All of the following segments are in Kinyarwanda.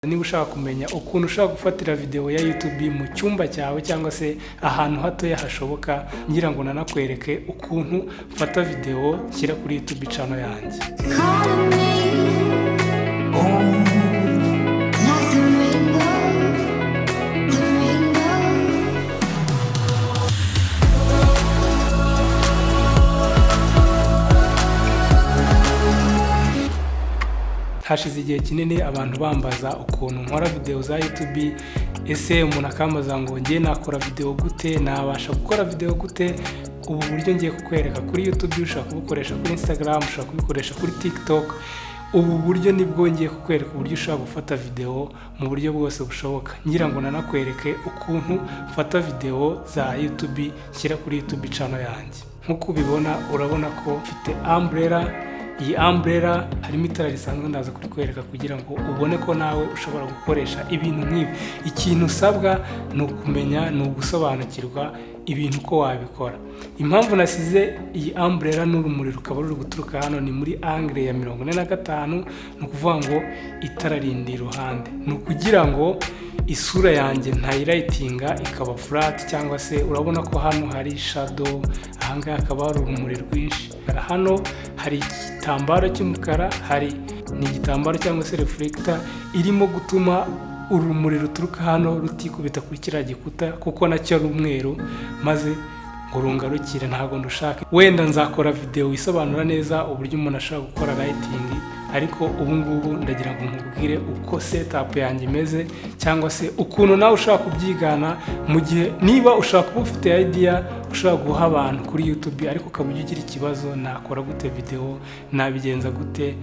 Niba ushaka kumenya ukuntu ushaka gufatira video ya YouTube mu cyumba cyawe cyangwa se ahantu hatoya hashoboka, ngira ngo nanakwereke ukuntu mfata video nshyira kuri YouTube channel yanjye. Hashize igihe kinini abantu bambaza ukuntu nkora video za YouTube, ese umuntu akambaza ngo ngiye nakora video gute, nabasha gukora video gute. Ubu buryo ngiye kukwereka kuri YouTube, ushaka kubukoresha kuri Instagram, ushaka kubikoresha kuri TikTok. Ubu buryo nibwo ngiye kukwereka uburyo ushaka gufata video mu buryo bwose bushoboka. Ngira ngo nanakwereke ukuntu mfata video za YouTube nshyira kuri YouTube channel yanjye. Nkuko ubibona, urabona ko mfite umbrella. Iyi umbrella harimo itara risanzwe ndaza kurikwereka kugira ngo ubone ko nawe ushobora gukoresha ibintu nk'ibi. Ikintu usabwa ni ukumenya, ni ugusobanukirwa ibintu ko wabikora. Impamvu nasize iyi umbrella n'urumuri rukaba ruri guturuka hano ni muri angle ya 45, ni ukuvuga ngo itara rindi iruhande. Ni ukugira ngo isura yanjye ntayirayitinga ikaba flat, cyangwa se urabona ko hano hari shadow, ahangaha akaba hari urumuri rwinshi. Hano hari igitambaro cy'umukara, hari n'igitambaro cyangwa se reflector irimo gutuma urumuri ruturuka hano rutikubita kuri kiriya gikuta, kuko nacyo ari umweru, maze ngo rungarukire. Ntabwo ndushaka. Wenda nzakora video isobanura neza uburyo umuntu ashobora gukora lighting, ariko ubu ngubu ndagira ngo nkubwire uko setup yanjye imeze, cyangwa se ukuntu nawe ushaka kubyigana mu gihe niba ushaka kuba ufite idea ushaka guha abantu kuri YouTube, ariko ukaba ugira ikibazo, nakora gute video, nabigenza gute,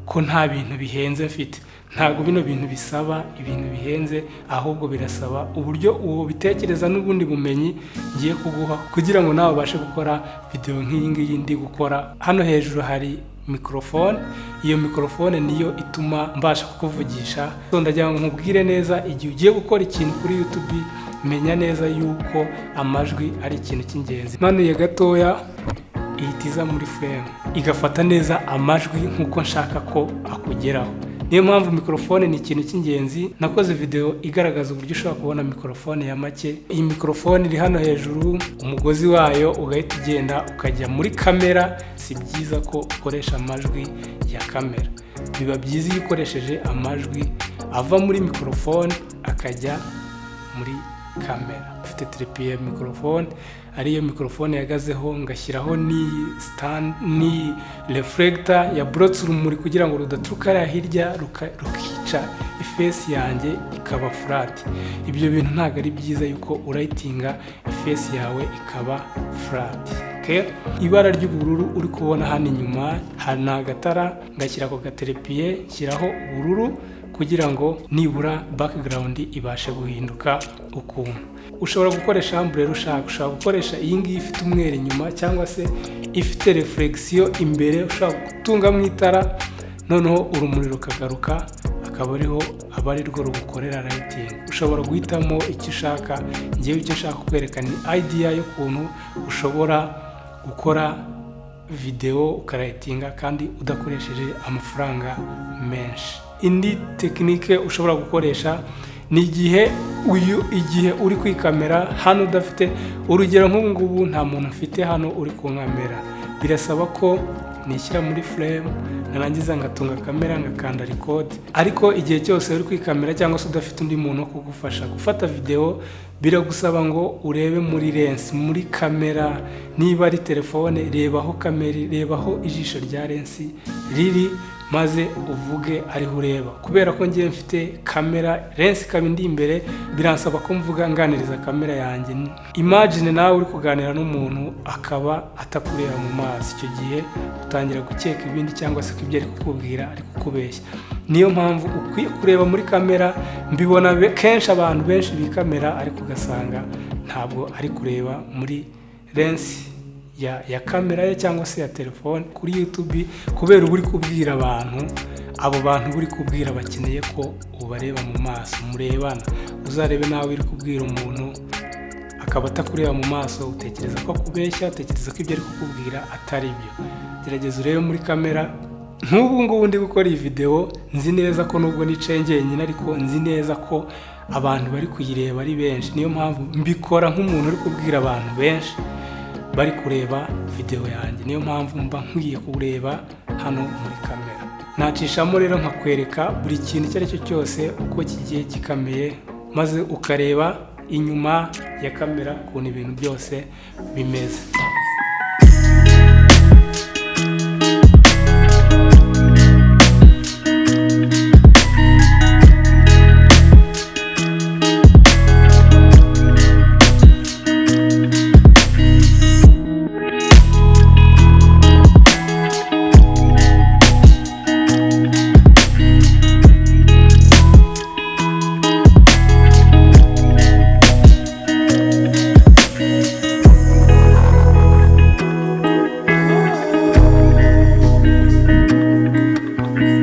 ko nta bintu bihenze mfite. Ntabwo bino bintu bisaba ibintu bihenze, ahubwo birasaba uburyo uwo bitekereza n'ubundi bumenyi ngiye kuguha kugira ngo nawe ubashe gukora video nk'iyi ngiyi ndi gukora. Hano hejuru hari microphone. Iyo microphone niyo ituma mbasha kukuvugisha. Ndagira ngo nkubwire neza, igihe ugiye gukora ikintu kuri YouTube, menya neza yuko amajwi ari ikintu cy'ingenzi. Manuye gatoya ihitiza muri frame igafata neza amajwi nkuko nshaka ko akugeraho. Niyo mpamvu microphone ni ikintu cy'ingenzi. Nakoze video igaragaza uburyo ushobora kubona microphone ya make. Iyi microphone iri hano hejuru, umugozi wayo ugahita ugenda ukajya muri kamera. Si byiza ko ukoresha amajwi ya kamera, biba byiza iyo ukoresheje amajwi ava muri microphone akajya muri kamera. Ufite tripod ya microphone, ariyo microphone yagazeho, ngashyiraho ni stand, ni reflector ya blotts urumuri kugira ngo rudaturuka hirya rukica face yanjye ikaba flat. Ibyo bintu ntabwo ari byiza yuko urayitinga face yawe ikaba flat. Okay? Ibara ry'ubururu uri kubona hano inyuma, hari agatara, ngashyira ko gaterepiye, nshyiraho ubururu kugira ngo nibura background ibashe guhinduka ukuntu. Ushobora gukoresha umbrella ushaka gukoresha iyi ngiyi ifite umwere inyuma, cyangwa se ifite reflexion imbere, ushaka gutunga mu itara, noneho urumuri rukagaruka, akaba ariho abari rwo rugukorera lighting. Ushobora guhitamo icyo ushaka. Ngiye icyo nshaka kwerekana ni idea yo kuntu ushobora gukora video ukarayitinga kandi udakoresheje amafaranga menshi. Indi tekinike ushobora gukoresha ni igihe uri kwikamera hano udafite urugero. nk'ubu ngubu nta muntu mfite hano uri ku kamera, birasaba ko nishyira muri frame, narangiza ngatunga kamera ngakanda record. Ariko igihe cyose uri kwikamera cyangwa se udafite undi muntu wo kugufasha gufata video, biragusaba ngo urebe muri lens, muri kamera. Niba ari telefone, rebaho kamera, rebaho ijisho rya lens riri, maze uvuge ariho ureba. Kubera ko ngiye mfite kamera, lens kabindi imbere, biransaba ko mvuga nganiriza kamera yanjye. Imagine nawe uri kuganira n'umuntu akaba atakureba mu maso, icyo gihe utangira gukeka ibindi, cyangwa se ko ibyo ari kukubwira ari kukubeshya. Niyo mpamvu ukwiye kureba muri kamera. Mbibona kenshi abantu benshi bikamera, ariko ugasanga ntabwo ari kureba muri lens ya kamera ye cyangwa se ya telefone. Kuri YouTube kubera uri kubwira abantu, abo bantu uri kubwira bakeneye ko ubareba mu maso, murebana. Uzarebe nawe uri kubwira umuntu akaba atakureba mu maso, utekereza ko akubeshya, utekereza ko ibyo ari kukubwira atari byo. Gerageza urebe muri kamera, nk'ubu ngubu ndi gukora iyi video nzi neza ko nubwo nicaye njyenyine ariko nzi neza ko abantu bari kuyireba ari benshi. Niyo mpamvu mbikora nk'umuntu uri kubwira abantu benshi bari kureba video yanjye. Niyo mpamvu mba nkwiye kureba hano muri kamera. Nacishamo rero nkakwereka buri kintu icyo ari cyo cyose uko kigiye gikameye, maze ukareba inyuma ya kamera ukuntu ibintu byose bimeze.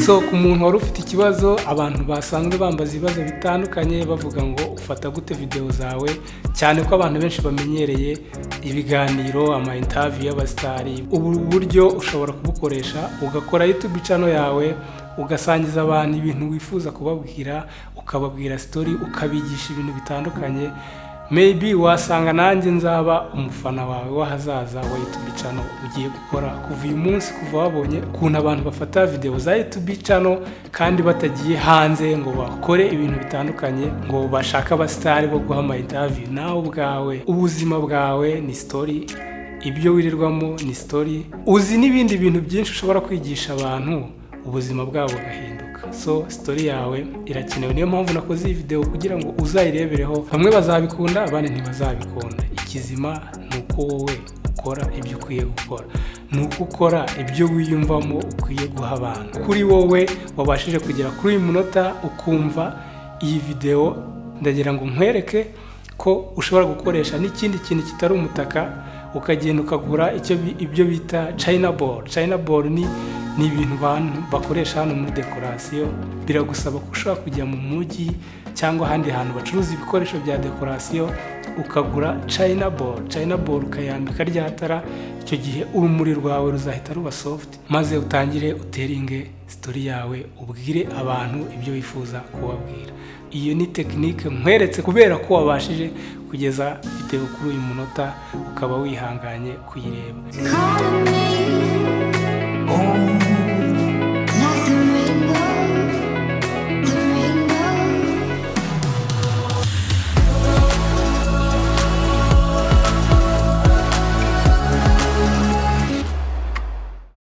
So ku muntu wari ufite ikibazo, abantu basanzwe bambaza ibibazo bitandukanye bavuga ngo ufata gute video zawe, cyane ko abantu benshi bamenyereye ibiganiro, ama interview y'abastari. Ubu buryo ushobora kubukoresha ugakora YouTube channel yawe, ugasangiza abantu ibintu wifuza kubabwira, ukababwira story, ukabigisha ibintu bitandukanye. Maybe wasanga nanjye nzaba umufana wawe w'ahazaza wa YouTube channel ugiye gukora kuva uyu munsi, kuva wabonye ukuntu abantu bafata video za YouTube channel kandi batagiye hanze ngo bakore ibintu bitandukanye, ngo bashaka abastari bo guha ama interview. Nawe ubwawe ubuzima bwawe ni story, ibyo wirirwamo ni story, uzi n'ibindi bintu byinshi ushobora kwigisha abantu, ubuzima bwabo bugahinduka. So story yawe irakenewe. Niyo mpamvu nakoze iyi video kugira ngo uzayirebereho. Bamwe bazabikunda, abandi ntibazabikunda. Ikizima ni uko wowe ukora ibyo ukwiye gukora, ni uko ukora ibyo wiyumvamo ukwiye guha abantu. Kuri wowe wabashije kugera kuri uyu munota ukumva iyi video, ndagira ngo nkwereke ko ushobora gukoresha n'ikindi kintu kitari umutaka, ukagenda ukagura ibyo bita China board. China board ni ibintu bakoresha hano muri decoration. Biragusaba ko ushobora kujya mu mujyi cyangwa ahandi hantu bacuruza ibikoresho bya decoration, ukagura China board. China board ukayambika rya tara, icyo gihe urumuri rwawe ruzahita ruba soft, maze utangire uteringe story yawe, ubwire abantu ibyo wifuza kubabwira. Iyo ni technique nkweretse kubera ko wabashije kugeza video kuri uyu munota ukaba wihanganye kuyireba.